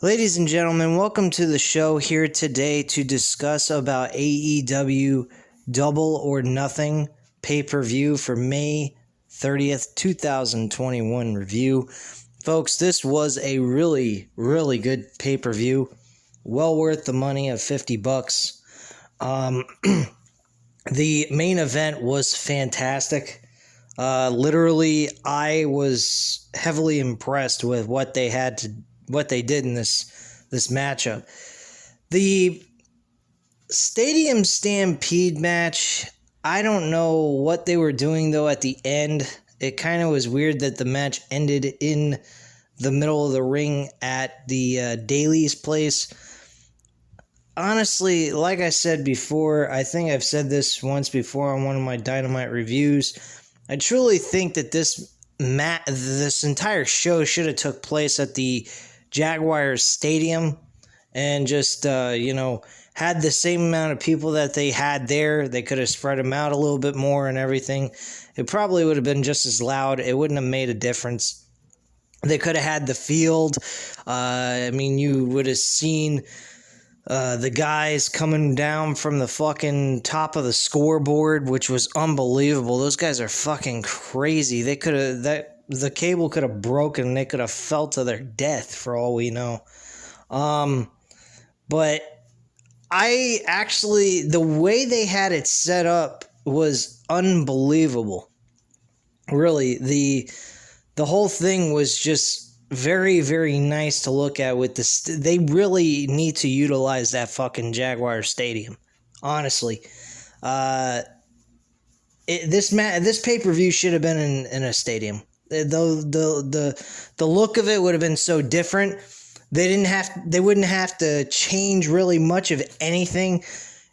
Ladies and gentlemen, welcome to the show here today to discuss about AEW Double or Nothing pay-per-view for May 30th, 2021 review. Folks, this was a really good pay-per-view. Well worth the money of $50. The main event was fantastic. Literally, I was heavily impressed with what they did in this matchup. The Stadium Stampede match, I don't know what they were doing though at the end. It kind of was weird that the match ended in the middle of the ring at the Daily's place. Honestly, like I said before, I think I've said this once before on one of my Dynamite reviews. I truly think that this entire show should have took place at the Jaguars Stadium and just, had the same amount of people that they had there. They could have spread them out a little bit more and everything. It probably would have been just as loud. It wouldn't have made a difference. They could have had the field. You would have seen the guys coming down from the fucking top of the scoreboard, which was unbelievable. Those guys are fucking crazy. The cable could have broken. They could have fell to their death for all we know. But the way they had it set up was unbelievable. Really, the whole thing was just very nice to look at. With this, they really need to utilize that fucking Jaguar Stadium. Honestly, this pay-per-view should have been in a stadium. The look of it would have been so different. They wouldn't have to change really much of anything.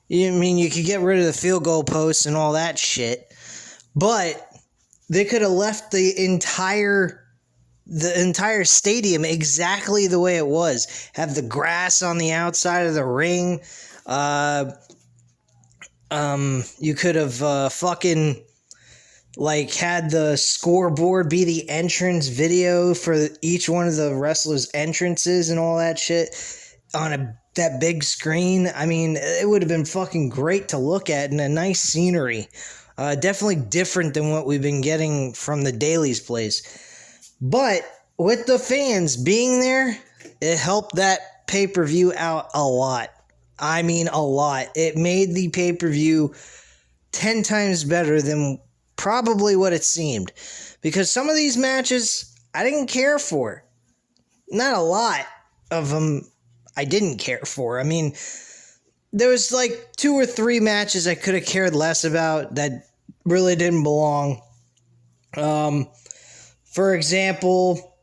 You could get rid of the field goal posts and all that shit, but they could have left the entire stadium exactly the way it was. Have the grass on the outside of the ring. You could have had the scoreboard be the entrance video for each one of the wrestlers' entrances and all that shit on that big screen. I mean, it would have been fucking great to look at and a nice scenery. Definitely different than what we've been getting from the Daily's place. But with the fans being there, it helped that pay-per-view out a lot. I mean, a lot. It made the pay-per-view 10 times better than probably what it seemed. Because some of these matches, I didn't care for. Not a lot of them I didn't care for. I mean, there was like 2 or 3 matches I could have cared less about that really didn't belong. For example,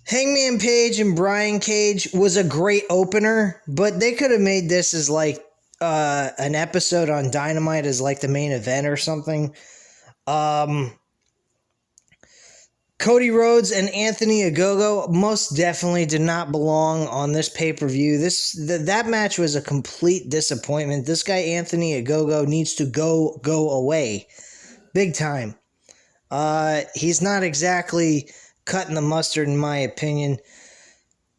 Hangman Page and Brian Cage was a great opener, but they could have made this as like an episode on Dynamite as like the main event or something. Cody Rhodes and Anthony Ogogo most definitely did not belong on this pay-per-view. That match was a complete disappointment. This guy Anthony Ogogo needs to go away. Big time. He's not exactly cutting the mustard, in my opinion.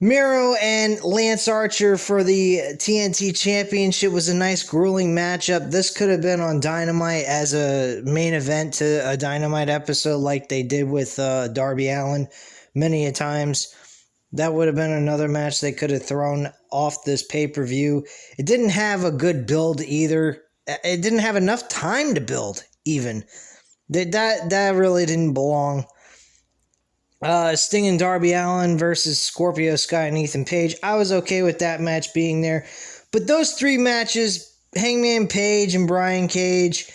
Miro and Lance Archer for the TNT Championship was a nice, grueling matchup. This could have been on Dynamite as a main event to a Dynamite episode like they did with Darby Allin many a times. That would have been another match they could have thrown off this pay-per-view. It didn't have a good build either. It didn't have enough time to build, even. That really didn't belong. Sting and Darby Allin versus Scorpio Sky and Ethan Page. I was okay with that match being there. But those 3 matches, Hangman Page and Brian Cage,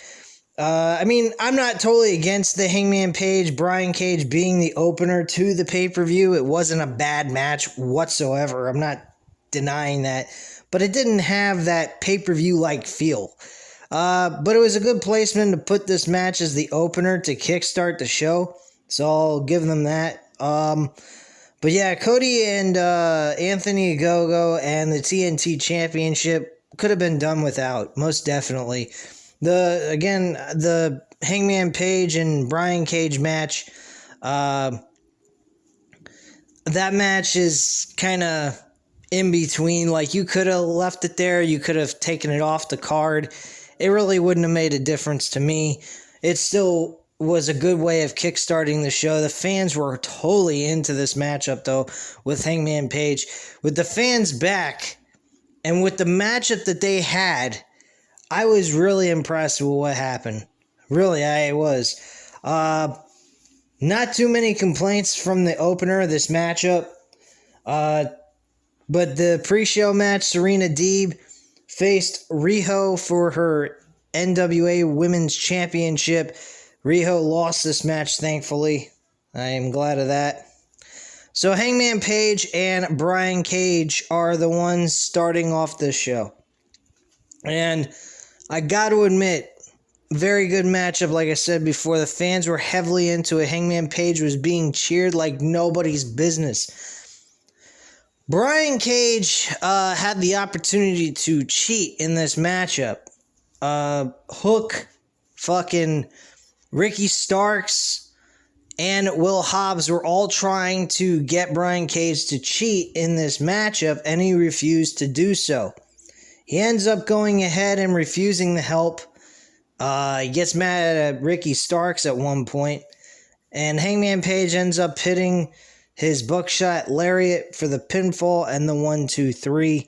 I'm not totally against the Hangman Page, Brian Cage being the opener to the pay-per-view. It wasn't a bad match whatsoever. I'm not denying that. But it didn't have that pay-per-view-like feel. But it was a good placement to put this match as the opener to kickstart the show. So I'll give them that. But yeah, Cody and Anthony Ogogo and the TNT Championship could have been done without, most definitely. The Hangman Page and Brian Cage match, that match is kind of in between. Like, you could have left it there, you could have taken it off the card. It really wouldn't have made a difference to me. It still was a good way of kickstarting the show. The fans were totally into this matchup, though, with Hangman Page. With the fans back, and with the matchup that they had, I was really impressed with what happened. Really, I was. Not too many complaints from the opener of this matchup. But the pre-show match, Serena Deeb faced Riho for her NWA Women's Championship. Riho lost this match, thankfully. I am glad of that. So Hangman Page and Brian Cage are the ones starting off this show. And I got to admit, very good matchup. Like I said before, the fans were heavily into it. Hangman Page was being cheered like nobody's business. Brian Cage had the opportunity to cheat in this matchup. Hook, fucking Ricky Starks, and Will Hobbs were all trying to get Brian Cage to cheat in this matchup, and he refused to do so. He ends up going ahead and refusing the help. He gets mad at Ricky Starks at one point, and Hangman Page ends up hitting his buckshot lariat for the pinfall and the 1-2-3,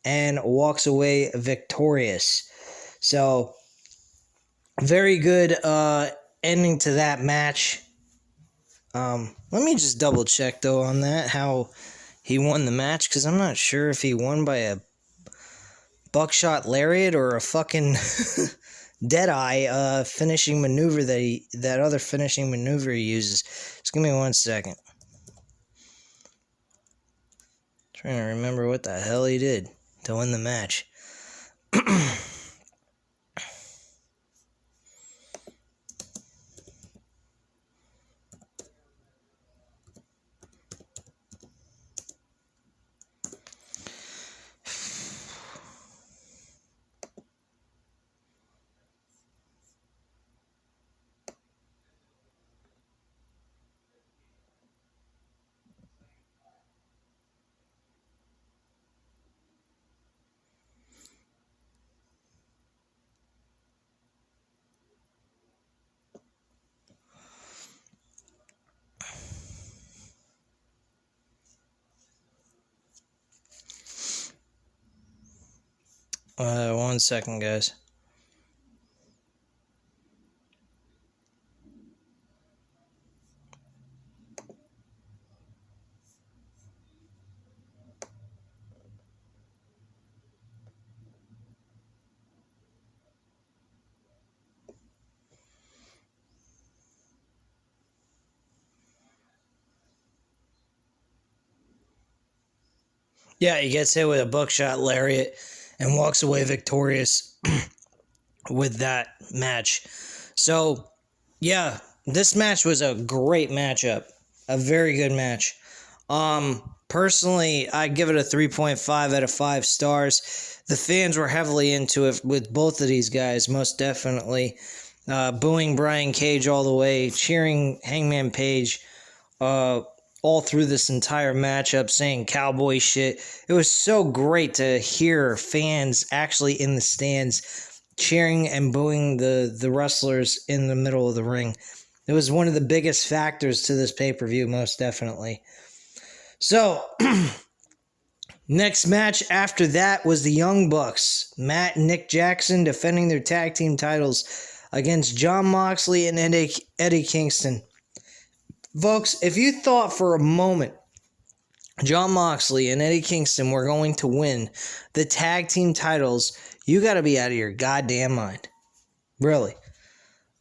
and walks away victorious. So, very good ending to that match. Let me just double check though on that, how he won the match, because I'm not sure if he won by a buckshot lariat or a fucking Deadeye finishing maneuver that other finishing maneuver he uses. Just give me 1 second. Trying to remember what the hell he did to win the match. One second, guys. Yeah, he gets hit with a buckshot lariat and walks away victorious with that match. So, yeah, this match was a great matchup. A very good match. Personally, I give it a 3.5 out of 5 stars. The fans were heavily into it with both of these guys, most definitely. Booing Brian Cage all the way, cheering Hangman Page all through this entire matchup, saying cowboy shit. It was so great to hear fans actually in the stands cheering and booing the wrestlers in the middle of the ring. It was one of the biggest factors to this pay-per-view, most definitely. So, next match after that was the Young Bucks. Matt and Nick Jackson defending their tag team titles against Jon Moxley and Eddie Kingston. Folks, if you thought for a moment Jon Moxley and Eddie Kingston were going to win the tag team titles, you got to be out of your goddamn mind. Really.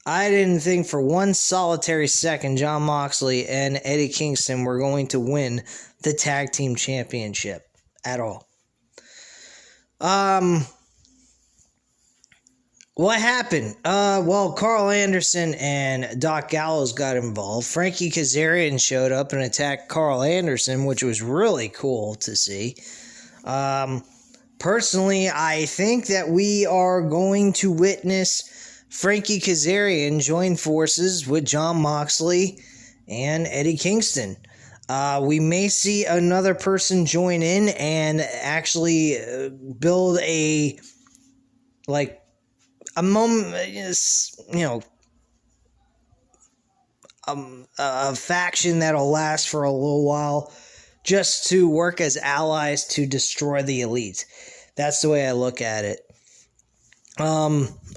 I didn't think for one solitary second Jon Moxley and Eddie Kingston were going to win the tag team championship at all. What happened? Well, Carl Anderson and Doc Gallows got involved. Frankie Kazarian showed up and attacked Carl Anderson, which was really cool to see. Personally, I think that we are going to witness Frankie Kazarian join forces with Jon Moxley and Eddie Kingston. We may see another person join in and actually build a moment, a faction that'll last for a little while, just to work as allies to destroy the Elite. That's the way I look at it.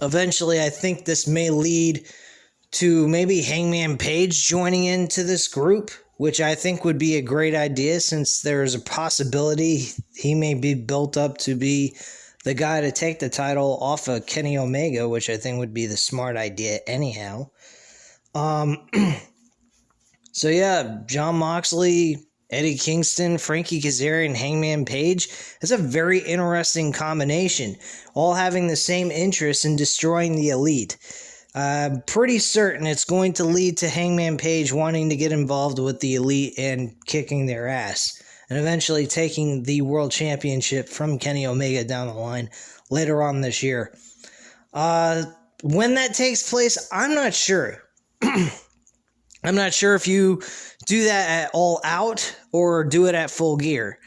Eventually, I think this may lead to maybe Hangman Page joining into this group, which I think would be a great idea, since there's a possibility he may be built up to be the guy to take the title off of Kenny Omega, which I think would be the smart idea anyhow. So yeah, Jon Moxley, Eddie Kingston, Frankie Kazarian, Hangman Page. That's a very interesting combination, all having the same interest in destroying the Elite. I'm pretty certain it's going to lead to Hangman Page wanting to get involved with the Elite and kicking their ass, and eventually taking the World Championship from Kenny Omega down the line later on this year. When that takes place, I'm not sure. I'm not sure if you do that at All Out or do it at Full Gear.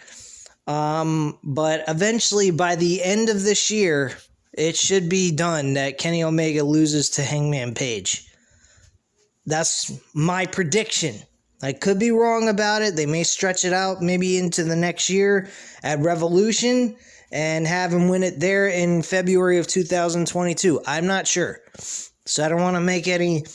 But eventually, by the end of this year, it should be done that Kenny Omega loses to Hangman Page. That's my prediction. I could be wrong about it. They may stretch it out maybe into the next year at Revolution and have him win it there in February of 2022. I'm not sure. So I don't want to make any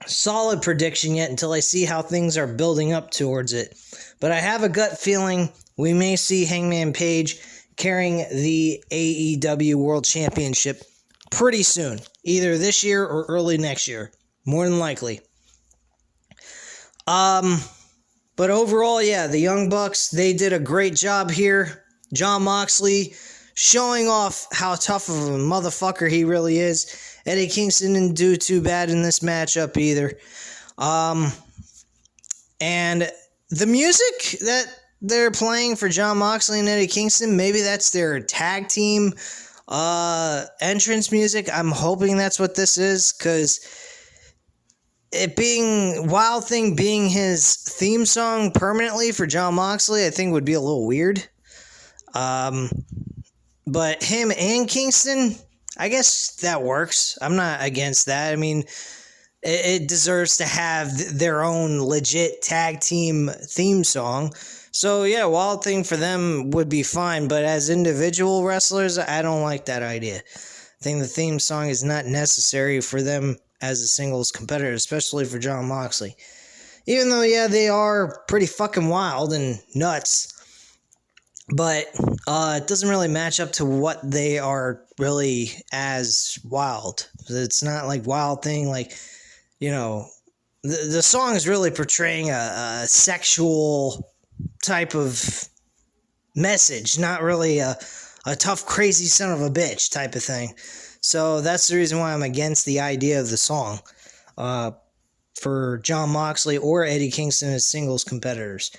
solid prediction yet until I see how things are building up towards it. But I have a gut feeling we may see Hangman Page carrying the AEW World Championship pretty soon, either this year or early next year, more than likely. But overall, yeah, the Young Bucks, they did a great job here. Jon Moxley showing off how tough of a motherfucker he really is. Eddie Kingston didn't do too bad in this matchup either. And the music that they're playing for Jon Moxley and Eddie Kingston, maybe that's their tag team entrance music. I'm hoping that's what this is, because it being Wild Thing being his theme song permanently for Jon Moxley, I think would be a little weird. But him and Kingston, I guess that works. I'm not against that. I mean, it deserves to have their own legit tag team theme song. So yeah, Wild Thing for them would be fine, but as individual wrestlers, I don't like that idea. I think the theme song is not necessary for them as a singles competitor, especially for Jon Moxley. Even though, yeah, they are pretty fucking wild and nuts, but it doesn't really match up to what they are really as wild. It's not like Wild Thing, like, you know, the song is really portraying a sexual type of message, not really a tough, crazy son of a bitch type of thing. So that's the reason why I'm against the idea of the song for Jon Moxley or Eddie Kingston as singles competitors.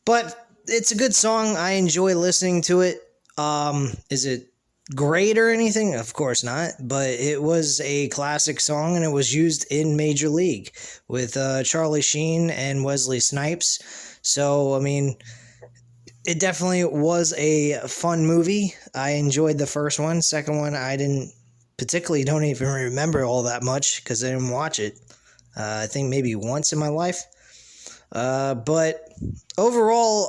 But it's a good song. I enjoy listening to it. Is it great or anything? Of course not. But it was a classic song, and it was used in Major League with Charlie Sheen and Wesley Snipes. So, I mean, it definitely was a fun movie. I enjoyed the first one. Second one, I don't even remember all that much because I didn't watch it. I think maybe once in my life. But overall,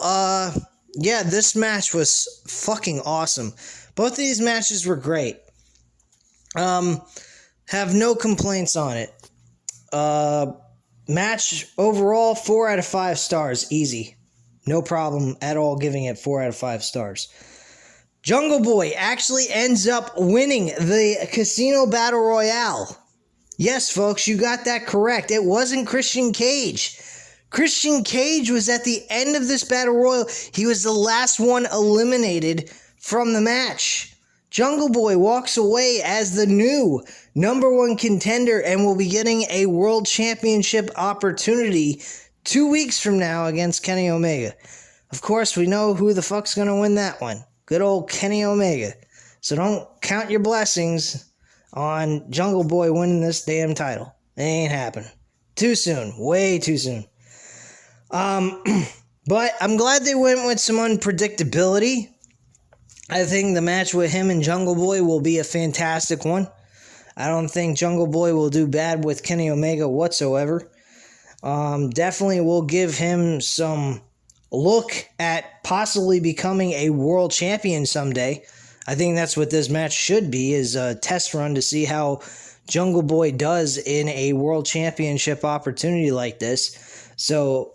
yeah, this match was fucking awesome. Both of these matches were great. Have no complaints on it. Match overall, 4 out of 5 stars. Easy. No problem at all giving it 4 out of 5 stars. Jungle Boy actually ends up winning the Casino Battle Royale. Yes, folks, you got that correct. It wasn't Christian Cage. Christian Cage was at the end of this Battle Royal. He was the last one eliminated from the match. Jungle Boy walks away as the new #1 contender and will be getting a world championship opportunity 2 weeks from now against Kenny Omega. Of course, we know who the fuck's going to win that one. Good old Kenny Omega. So don't count your blessings on Jungle Boy winning this damn title. It ain't happening. Too soon. Way too soon. But I'm glad they went with some unpredictability. I think the match with him and Jungle Boy will be a fantastic one. I don't think Jungle Boy will do bad with Kenny Omega whatsoever. Definitely will give him some look at possibly becoming a world champion someday. I think that's what this match should be, is a test run to see how Jungle Boy does in a world championship opportunity like this. So,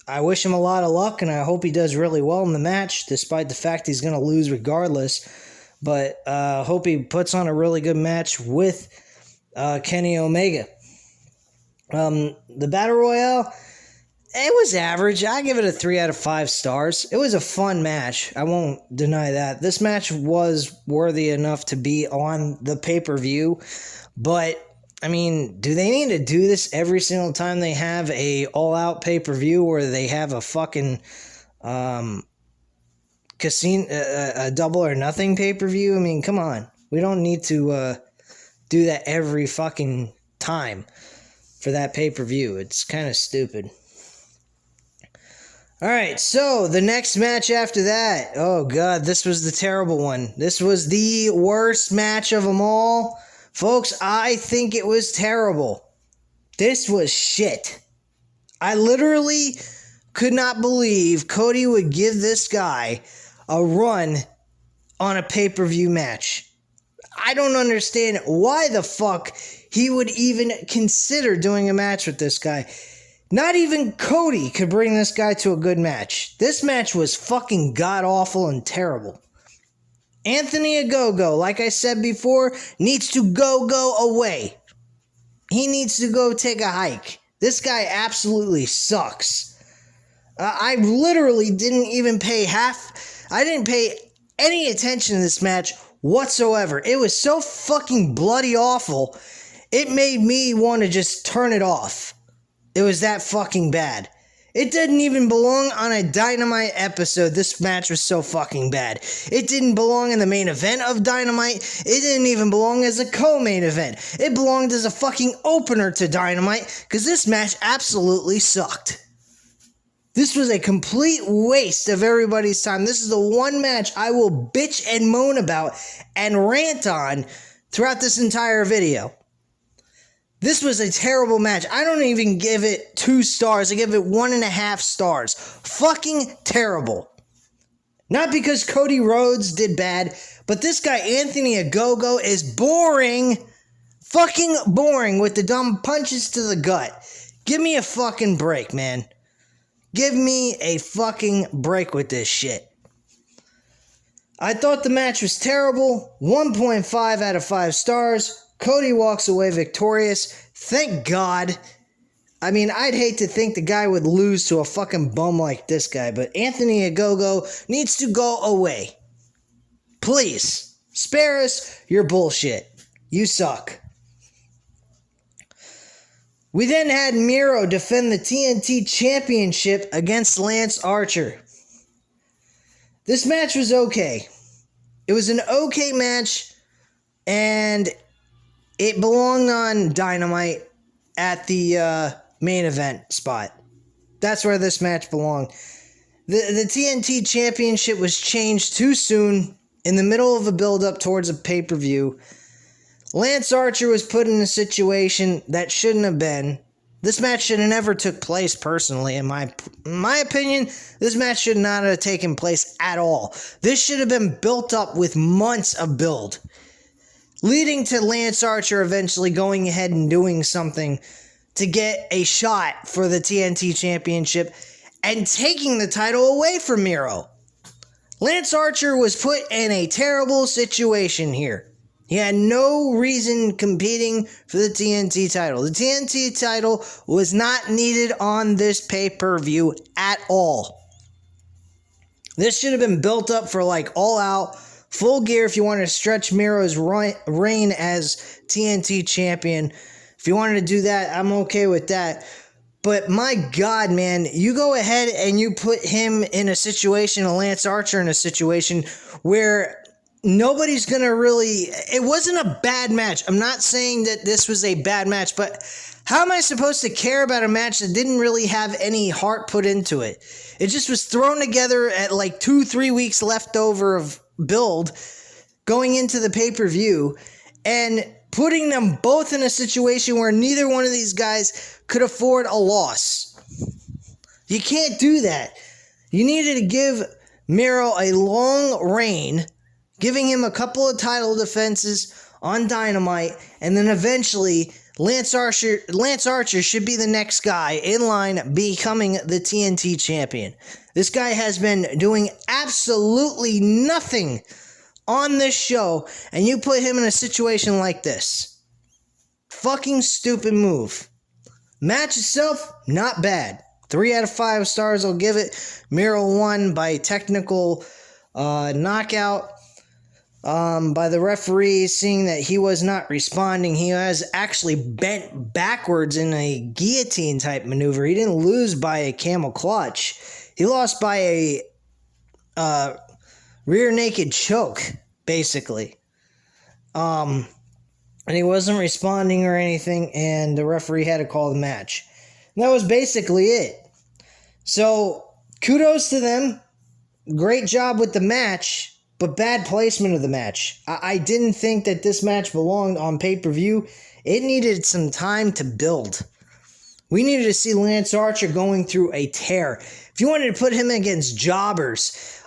I wish him a lot of luck, and I hope he does really well in the match, despite the fact he's going to lose regardless. But hope he puts on a really good match with Kenny Omega. The Battle Royale, it was average. I give it a 3 out of 5 stars. It was a fun match. I won't deny that. This match was worthy enough to be on the pay-per-view, but I mean, do they need to do this every single time they have a all-out pay-per-view where they have a fucking casino, a double or nothing pay-per-view? I mean, come on. We don't need to do that every fucking time for that pay-per-view. It's kind of stupid. All right, so the next match after that. Oh, God, this was the terrible one. This was the worst match of them all. Folks, I think it was terrible. This was shit. I literally could not believe Cody would give this guy a run on a pay-per-view match. I don't understand why the fuck he would even consider doing a match with this guy. Not even Cody could bring this guy to a good match. This match was fucking god-awful and terrible. Anthony Ogogo, like I said before, needs to go away. He needs to go take a hike. This guy absolutely sucks. I literally didn't even I didn't pay any attention to this match whatsoever. It was so fucking bloody awful, it made me want to just turn it off. It was that fucking bad. It didn't even belong on a Dynamite episode. This match was so fucking bad. It didn't belong in the main event of Dynamite. It didn't even belong as a co-main event. It belonged as a fucking opener to Dynamite, because this match absolutely sucked. This was a complete waste of everybody's time. This is the one match I will bitch and moan about and rant on throughout this entire video. This was a terrible match. I don't even give it 2 stars. I give it 1.5 stars. Fucking terrible. Not because Cody Rhodes did bad, but this guy Anthony Ogogo is boring. Fucking boring with the dumb punches to the gut. Give me a fucking break, man. Give me a fucking break with this shit. I thought the match was terrible. 1.5 out of 5 stars. Cody walks away victorious. Thank God. I mean, I'd hate to think the guy would lose to a fucking bum like this guy, but Anthony Ogogo needs to go away. Please. Spare us your bullshit. You suck. We then had Miro defend the TNT Championship against Lance Archer. This match was okay. It was an okay match, and it belonged on Dynamite at the main event spot. That's where this match belonged. The TNT Championship was changed too soon in the middle of a build-up towards a pay-per-view. Lance Archer was put in a situation that shouldn't have been. This match should have never took place, personally. In my opinion, this match should not have taken place at all. This should have been built up with months of build, leading to Lance Archer eventually going ahead and doing something to get a shot for the TNT Championship and taking the title away from Miro. Lance Archer was put in a terrible situation here. He had no reason competing for the TNT title. The TNT title was not needed on this pay-per-view at all. This should have been built up for like all out, full gear if you wanted to stretch Miro's reign as TNT champion. If you wanted to do that, I'm okay with that. But my God, man, you go ahead and you put him in a situation, Lance Archer in a situation where nobody's going to really... It wasn't a bad match. I'm not saying that this was a bad match, but How am I supposed to care about a match that didn't really have any heart put into it? It just was thrown together at like 2-3 weeks left over of build going into the pay-per-view and putting them both in a situation where neither one of these guys could afford a loss. You can't do that. You needed to give Miro a long reign, giving him a couple of title defenses on Dynamite, and then eventually Lance Archer should be the next guy in line becoming the TNT champion. This guy has been doing absolutely nothing on this show, and you put him in a situation like this. Fucking stupid move. Match itself, not bad. 3 out of 5 stars I'll give it. Miro won by technical knockout by the referee, seeing that he was not responding. He was actually bent backwards in a guillotine type maneuver. He didn't lose by a camel clutch. He lost by a rear naked choke, basically. And he wasn't responding or anything, and the referee had to call the match. And that was basically it. So, kudos to them. Great job with the match, but bad placement of the match. I didn't think that this match belonged on pay-per-view. It needed some time to build. We needed to see Lance Archer going through a tear. If you wanted to put him against jobbers,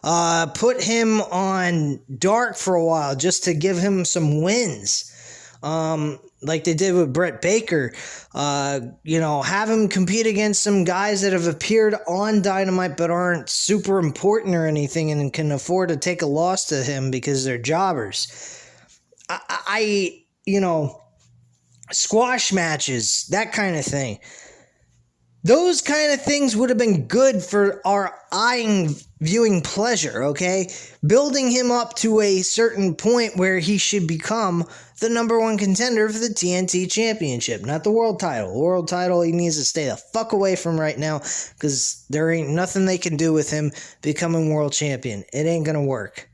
put him on Dark for a while just to give him some wins. Like they did with Brett Baker. Have him compete against some guys that have appeared on Dynamite but aren't super important or anything and can afford to take a loss to him because they're jobbers. Squash matches, that kind of thing. Those kind of things would have been good for our viewing pleasure, okay? Building him up to a certain point where he should become the number one contender for the TNT Championship, not the world title. The world title he needs to stay the fuck away from right now because there ain't nothing they can do with him becoming world champion. It ain't gonna work.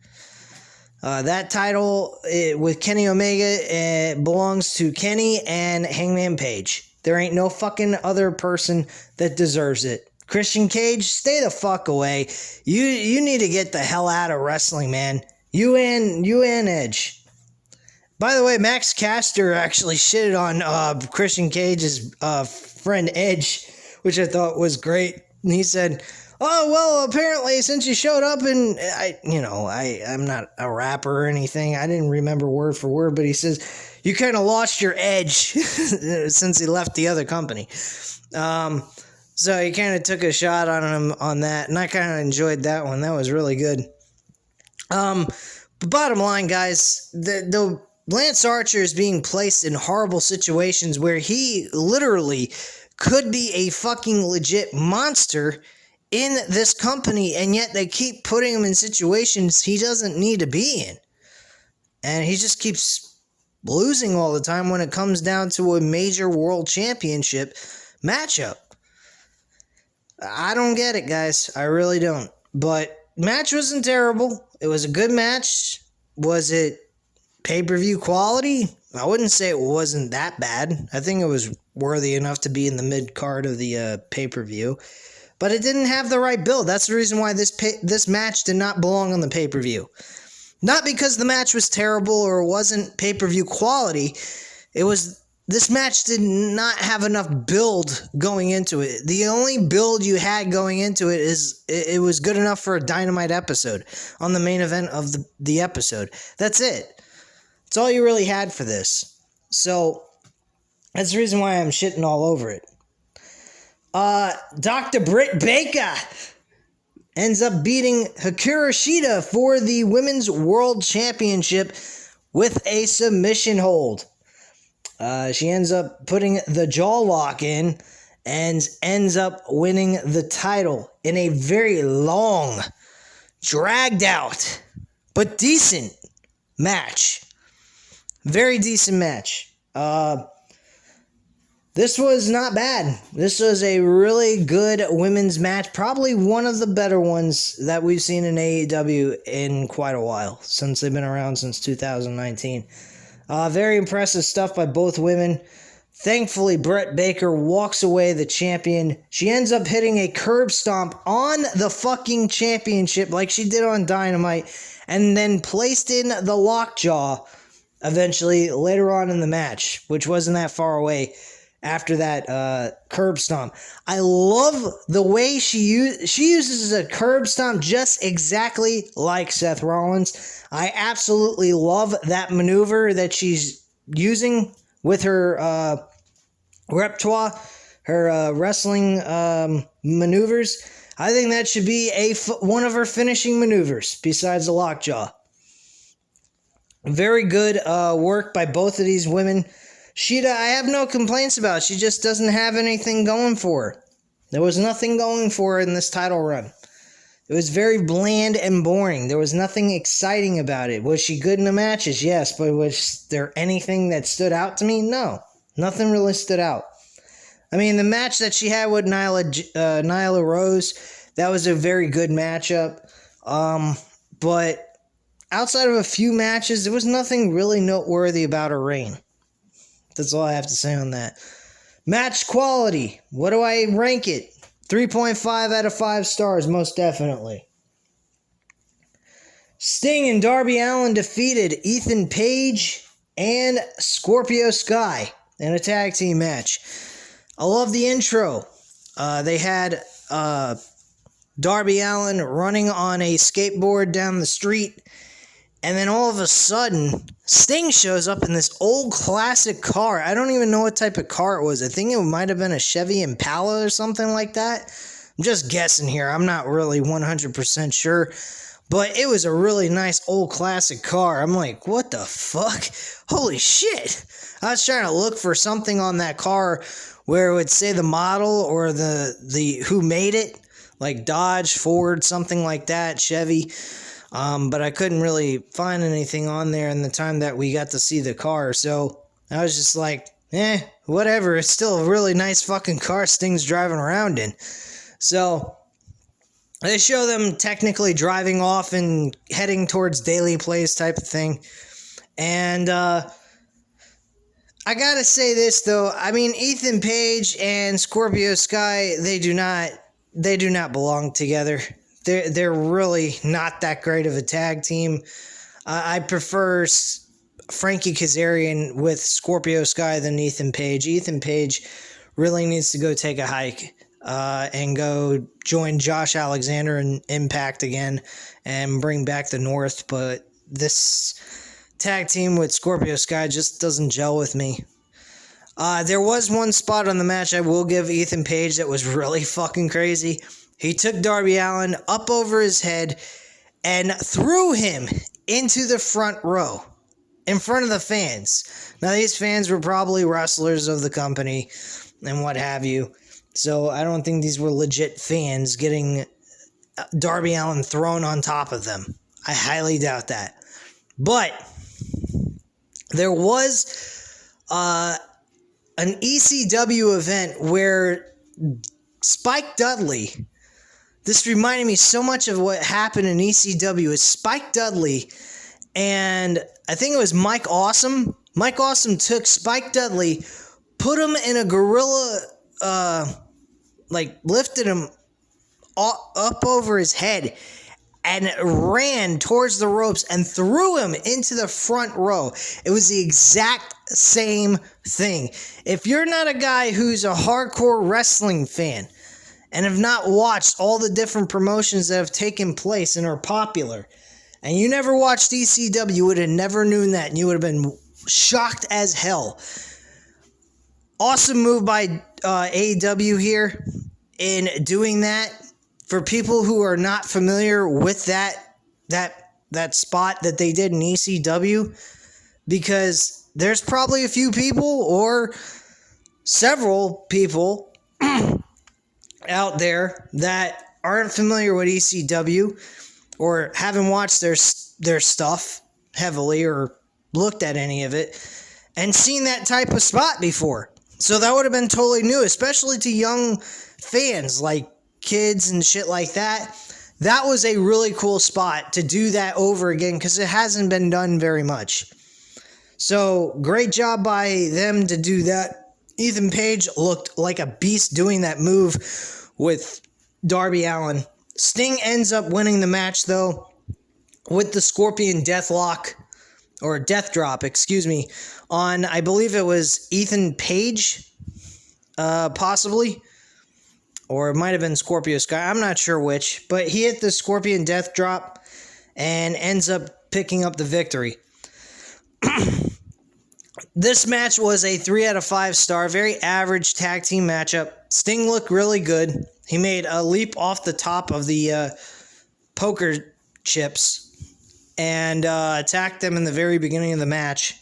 That title with Kenny Omega belongs to Kenny and Hangman Page. There ain't no fucking other person that deserves it. Christian Cage, stay the fuck away. You need to get the hell out of wrestling, man. You and Edge. By the way, Max Caster actually shitted on Christian Cage's friend Edge, which I thought was great. And he said, "Oh, well, apparently since you showed up and I'm not a rapper or anything. I didn't remember word for word, but he says, you kind of lost your edge since he left the other company." So he kind of took a shot on him on that, and I kind of enjoyed that one. That was really good. But bottom line, guys, the Lance Archer is being placed in horrible situations where he literally could be a fucking legit monster in this company, and yet they keep putting him in situations he doesn't need to be in. And he just keeps losing all the time when it comes down to a major world championship matchup. I don't get it, guys. I really don't. But match wasn't terrible. It was a good match. Was it pay-per-view quality? I wouldn't say it wasn't that bad. I think it was worthy enough to be in the mid-card of the pay-per-view. But it didn't have the right build. That's the reason why this match did not belong on the pay-per-view. Not because the match was terrible or wasn't pay-per-view quality. This match did not have enough build going into it. The only build you had going into it is it was good enough for a Dynamite episode on the main event of the episode. That's it. That's all you really had for this. So that's the reason why I'm shitting all over it. Dr. Britt Baker ends up beating Hikaru Shida for the Women's World Championship with a submission hold. She ends up putting the jaw lock in and ends up winning the title in a very long, dragged out, but decent match. Very decent match. This was not bad. This was a really good women's match. Probably one of the better ones that we've seen in AEW in quite a while, since they've been around since 2019. Very impressive stuff by both women. Thankfully, Britt Baker walks away the champion. She ends up hitting a curb stomp on the fucking championship like she did on Dynamite, and then placed in the lockjaw eventually later on in the match, which wasn't that far away after that curb stomp. I love the way she uses a curb stomp just exactly like Seth Rollins. I absolutely love that maneuver that she's using with her repertoire, her wrestling maneuvers. I think that should be one of her finishing maneuvers besides the lockjaw. Very good work by both of these women. Shida, I have no complaints about. She just doesn't have anything going for her. There was nothing going for her in this title run. It was very bland and boring. There was nothing exciting about it. Was she good in the matches? Yes, but was there anything that stood out to me? No. Nothing really stood out. I mean, the match that she had with Nyla Rose, that was a very good matchup. But outside of a few matches, there was nothing really noteworthy about her reign. That's all I have to say on that. Match quality. What do I rank it? 3.5 out of 5 stars, most definitely. Sting and Darby Allin defeated Ethan Page and Scorpio Sky in a tag team match. I love the intro. They had Darby Allin running on a skateboard down the street, and then all of a sudden, Sting shows up in this old classic car. I don't even know what type of car it was. I think it might have been a Chevy Impala or something like that. I'm just guessing here. I'm not really 100% sure. But it was a really nice old classic car. I'm like, what the fuck? Holy shit. I was trying to look for something on that car where it would say the model or the who made it. Like Dodge, Ford, something like that, Chevy. But I couldn't really find anything on there in the time that we got to see the car. So I was just like, whatever. It's still a really nice fucking car Sting's driving around in. So they show them technically driving off and heading towards Daly Place type of thing. And I gotta say this though. I mean, Ethan Page and Scorpio Sky, they do not belong together. They're really not that great of a tag team. I prefer Frankie Kazarian with Scorpio Sky than Ethan Page. Ethan Page really needs to go take a hike and go join Josh Alexander in Impact again and bring back the North. But this tag team with Scorpio Sky just doesn't gel with me. There was one spot on the match I will give Ethan Page that was really fucking crazy. He took Darby Allin up over his head and threw him into the front row in front of the fans. Now, these fans were probably wrestlers of the company and what have you. So I don't think these were legit fans getting Darby Allin thrown on top of them. I highly doubt that. But there was an ECW event where Spike Dudley... This reminded me so much of what happened in ECW. It's Spike Dudley, and I think it was Mike Awesome. Mike Awesome took Spike Dudley, put him in a gorilla, lifted him up over his head, and ran towards the ropes and threw him into the front row. It was the exact same thing. If you're not a guy who's a hardcore wrestling fan, and have not watched all the different promotions that have taken place and are popular, and you never watched ECW, you would have never known that, and you would have been shocked as hell. Awesome move by AEW here in doing that. For people who are not familiar with that spot that they did in ECW, because there's probably a few people or several people out there that aren't familiar with ECW or haven't watched their stuff heavily or looked at any of it and seen that type of spot before. So that would have been totally new, especially to young fans like kids and shit like that. That was a really cool spot to do that over again because it hasn't been done very much. So great job by them to do that Ethan Page looked like a beast doing that move with Darby Allin. Sting ends up winning the match, though, with the Scorpion Deathlock, or Death Drop, excuse me, on, I believe it was Ethan Page, possibly. Or it might have been Scorpio Sky. I'm not sure which. But he hit the Scorpion Death Drop and ends up picking up the victory. This match was a 3 out of 5 star. Very average tag team matchup. Sting looked really good. He made a leap off the top of the poker chips and attacked them in the very beginning of the match.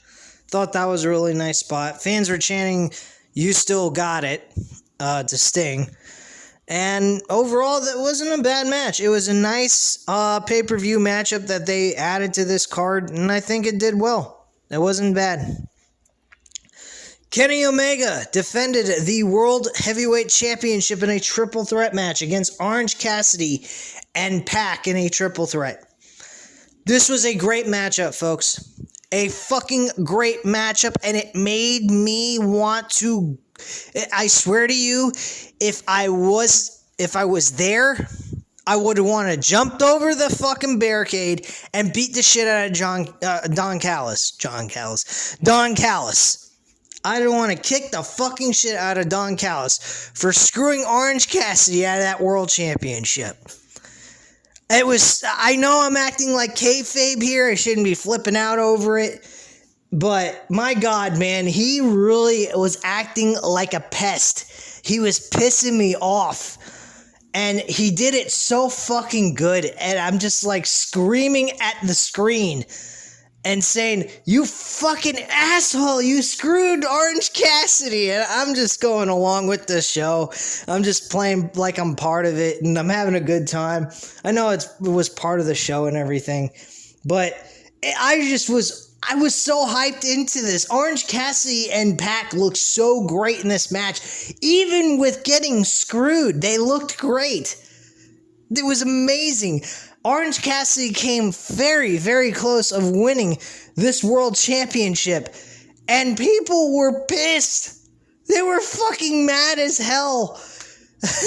Thought that was a really nice spot. Fans were chanting, "You still got it," to Sting. And overall, that wasn't a bad match. It was a nice pay-per-view matchup that they added to this card, and I think it did well. It wasn't bad. Kenny Omega defended the World Heavyweight Championship in a triple threat match against Orange Cassidy and Pac in a triple threat. This was a great matchup, folks. A fucking great matchup, and it made me want to... I swear to you, if I was there, I would have wanted to jump over the fucking barricade and beat the shit out of Don Callis. I don't want to kick the fucking shit out of Don Callis for screwing Orange Cassidy out of that world championship. It was, I know I'm acting like kayfabe here, I shouldn't be flipping out over it, but my God, man, he really was acting like a pest. He was pissing me off, and he did it so fucking good, and I'm just like screaming at the screen and saying, "You fucking asshole, you screwed Orange Cassidy," and I'm just going along with the show. I'm just playing like I'm part of it, and I'm having a good time. I know it was part of the show and everything, but I was so hyped into this. Orange Cassidy and Pac looked so great in this match. Even with getting screwed, they looked great. It was amazing. Orange Cassidy came very, very close of winning this world championship, and people were pissed. They were fucking mad as hell.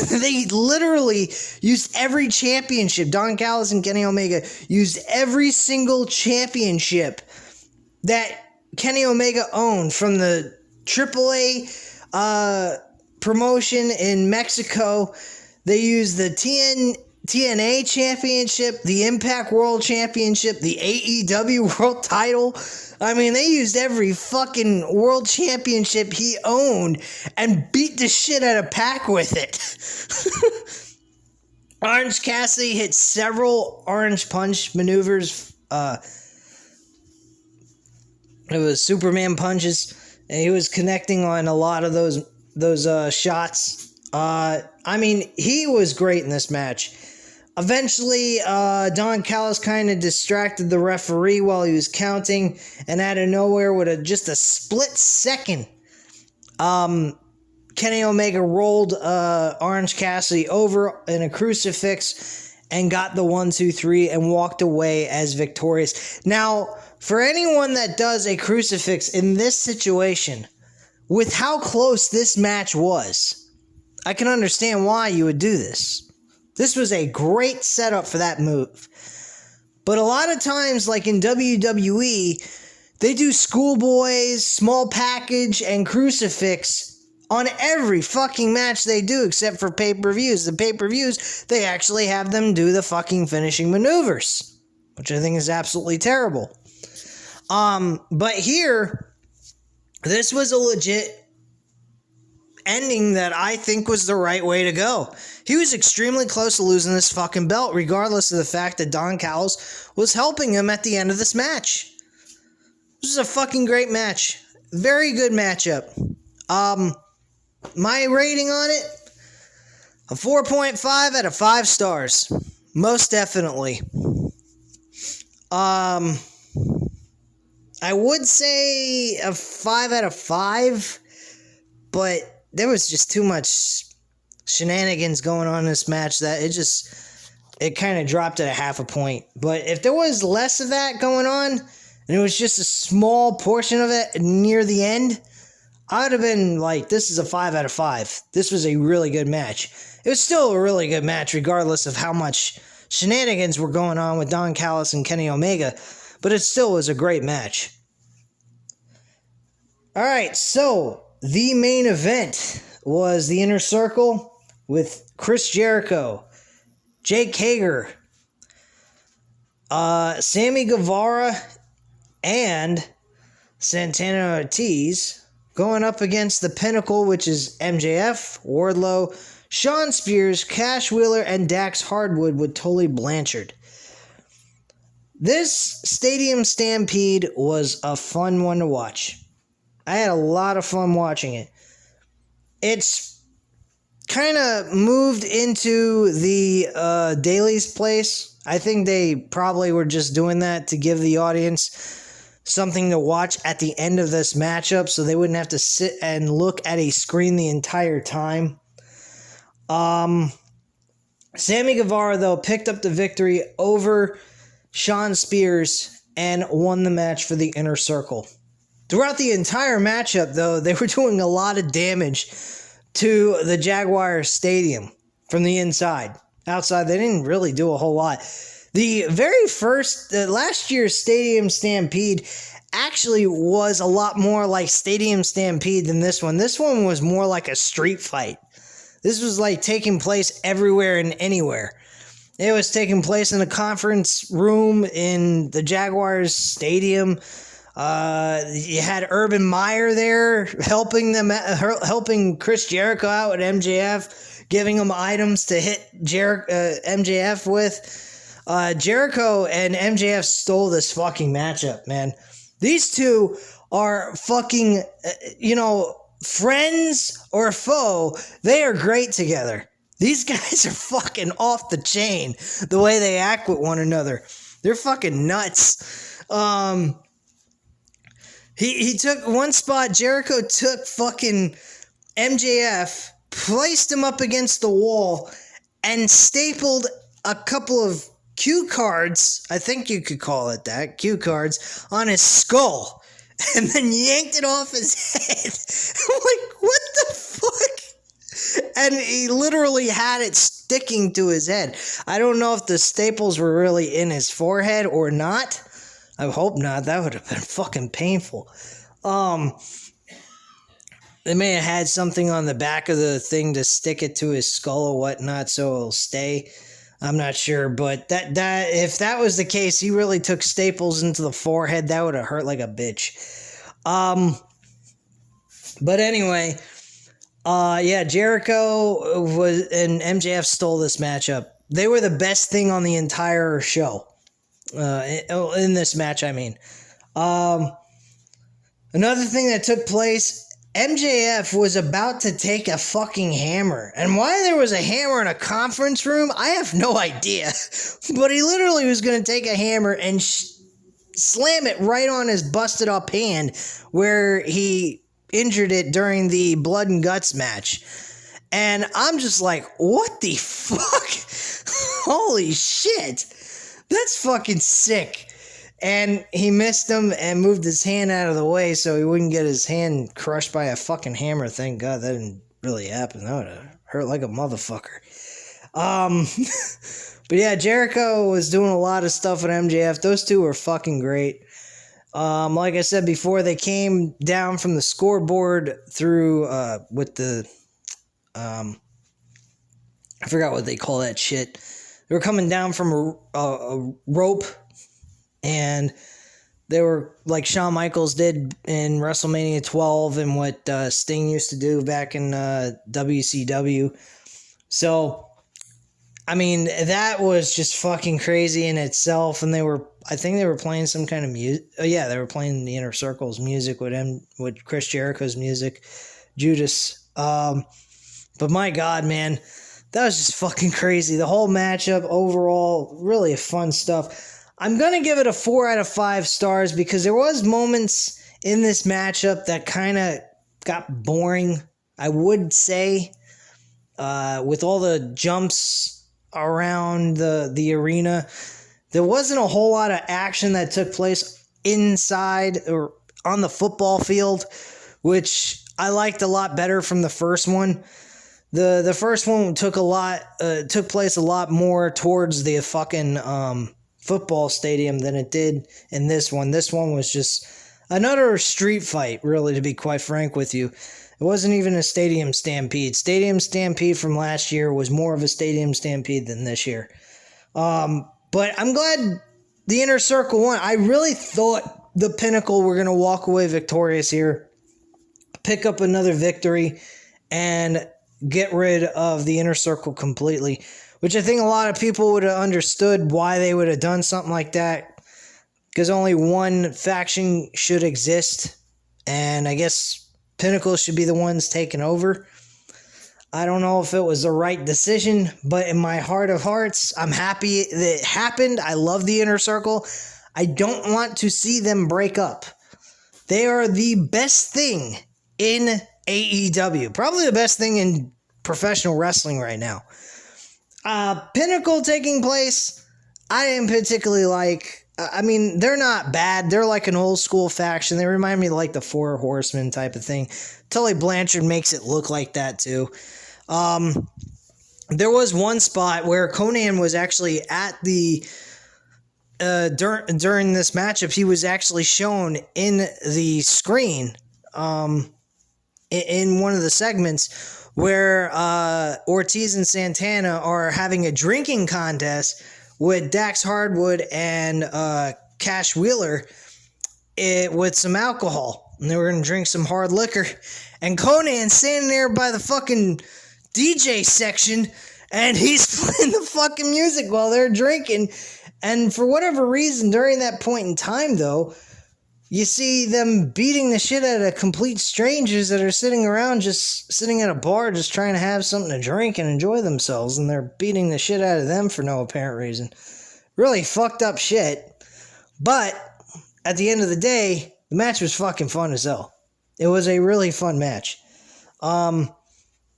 They literally used every championship. Don Callis and Kenny Omega used every single championship that Kenny Omega owned, from the AAA promotion in Mexico. They used the TNA Championship, the Impact World Championship, the AEW World Title. I mean, they used every fucking World Championship he owned and beat the shit out of Pac with it. Orange Cassidy hit several Orange Punch maneuvers. It was Superman punches, and he was connecting on a lot of those shots. I mean, he was great in this match. Eventually, Don Callis kind of distracted the referee while he was counting, and out of nowhere, with just a split second, Kenny Omega rolled Orange Cassidy over in a crucifix and got the 1, 2, 3 and walked away as victorious. Now, for anyone that does a crucifix in this situation, with how close this match was, I can understand why you would do this. This was a great setup for that move. But a lot of times, like in WWE, they do schoolboys, small package, and crucifix on every fucking match they do, except for pay-per-views. The pay-per-views, they actually have them do the fucking finishing maneuvers, which I think is absolutely terrible. But here, this was a legit ending that I think was the right way to go. He was extremely close to losing this fucking belt, regardless of the fact that Don Callis was helping him at the end of this match. This is a fucking great match. Very good matchup. My rating on it, a 4.5 out of 5 stars. Most definitely. I would say a 5 out of 5, but there was just too much shenanigans going on in this match that it kind of dropped at a half a point. But if there was less of that going on, and it was just a small portion of it near the end, I would have been like, this is a 5 out of 5. This was a really good match. It was still a really good match, regardless of how much shenanigans were going on with Don Callis and Kenny Omega, but it still was a great match. Alright, so the main event was the Inner Circle with Chris Jericho, Jake Hager, Sammy Guevara, and Santana Ortiz going up against the Pinnacle, which is MJF, Wardlow, Shawn Spears, Cash Wheeler, and Dax Hardwood with Tully Blanchard. This Stadium Stampede was a fun one to watch. I had a lot of fun watching it. It's kind of moved into the Daily's place. I think they probably were just doing that to give the audience something to watch at the end of this matchup so they wouldn't have to sit and look at a screen the entire time. Sammy Guevara, though, picked up the victory over Shawn Spears and won the match for the Inner Circle. Throughout the entire matchup, though, they were doing a lot of damage to the Jaguar Stadium from the inside. Outside, they didn't really do a whole lot. The very first, last year's Stadium Stampede actually was a lot more like Stadium Stampede than this one. This one was more like a street fight. This was like taking place everywhere and anywhere. It was taking place in a conference room in the Jaguars Stadium. You had Urban Meyer there helping Chris Jericho out with MJF, giving him items to hit MJF with. Jericho and MJF stole this fucking matchup, man. These two are fucking, friends or foe. They are great together. These guys are fucking off the chain, the way they act with one another. They're fucking nuts. He took one spot. Jericho took fucking MJF, placed him up against the wall, and stapled a couple of cue cards, I think you could call it that, cue cards, on his skull, and then yanked it off his head. I'm like, what the fuck? And he literally had it sticking to his head. I don't know if the staples were really in his forehead or not. I hope not. That would have been fucking painful. They may have had something on the back of the thing to stick it to his skull or whatnot so it'll stay. I'm not sure, but that if that was the case, he really took staples into the forehead. That would have hurt like a bitch. But anyway, Jericho was and MJF stole this matchup. They were the best thing on the entire show. In this match, I mean. Another thing that took place, MJF was about to take a fucking hammer. And why there was a hammer in a conference room, I have no idea. But he literally was going to take a hammer and slam it right on his busted up hand where he injured it during the Blood and Guts match. And I'm just like, what the fuck? Holy shit. That's fucking sick. And he missed him and moved his hand out of the way so he wouldn't get his hand crushed by a fucking hammer. Thank God that didn't really happen. That would have hurt like a motherfucker. But yeah, Jericho was doing a lot of stuff with MJF. Those two were fucking great. Like I said before, they came down from the scoreboard through with the I forgot what they call that shit. They were coming down from a rope, and they were like Shawn Michaels did in WrestleMania 12 and what Sting used to do back in WCW. So, I mean, that was just fucking crazy in itself. And I think they were playing some kind of music. Oh, yeah, they were playing the Inner Circle's music with Chris Jericho's music, Judas. But my God, man, that was just fucking crazy. The whole matchup overall, really fun stuff. I'm going to give it a 4 out of 5 stars because there was moments in this matchup that kind of got boring, I would say, with all the jumps around the arena. There wasn't a whole lot of action that took place inside or on the football field, which I liked a lot better from the first one. The first one took place a lot more towards the fucking football stadium than it did in this one. This one was just another street fight, really, to be quite frank with you. It wasn't even a stadium stampede. Stadium stampede from last year was more of a stadium stampede than this year. But I'm glad the Inner Circle won. I really thought the Pinnacle were going to walk away victorious here, pick up another victory, and get rid of the Inner Circle completely, which I think a lot of people would have understood why they would have done something like that, because only one faction should exist, and I guess Pinnacle should be the ones taking over. I don't know if it was the right decision, but in my heart of hearts, I'm happy that it happened. I love the Inner Circle. I don't want to see them break up. They are the best thing in AEW. Probably the best thing in professional wrestling right now. Pinnacle taking place, I didn't particularly like. I mean, they're not bad. They're like an old school faction. They remind me of like the Four Horsemen type of thing. Tully Blanchard makes it look like that too. There was one spot where Conan was actually at the during this matchup. He was actually shown in the screen in one of the segments where Ortiz and Santana are having a drinking contest with Dax Hardwood and Cash Wheeler with some alcohol. And they were going to drink some hard liquor. And Conan's standing there by the fucking DJ section, and he's playing the fucking music while they're drinking. And for whatever reason, during that point in time, though, you see them beating the shit out of complete strangers that are sitting around, just sitting at a bar, just trying to have something to drink and enjoy themselves, and they're beating the shit out of them for no apparent reason. Really fucked up shit. But at the end of the day, the match was fucking fun as hell. It was a really fun match.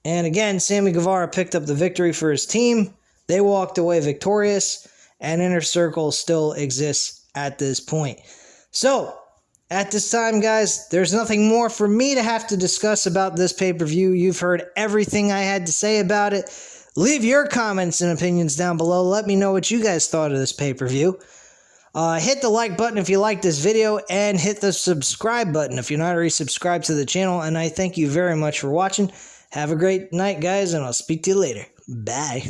And again, Sammy Guevara picked up the victory for his team. They walked away victorious, and Inner Circle still exists at this point. So, at this time, guys, there's nothing more for me to have to discuss about this pay-per-view. You've heard everything I had to say about it. Leave your comments and opinions down below. Let me know what you guys thought of this pay-per-view. Hit the like button if you liked this video, and hit the subscribe button if you're not already subscribed to the channel. And I thank you very much for watching. Have a great night, guys, and I'll speak to you later. Bye.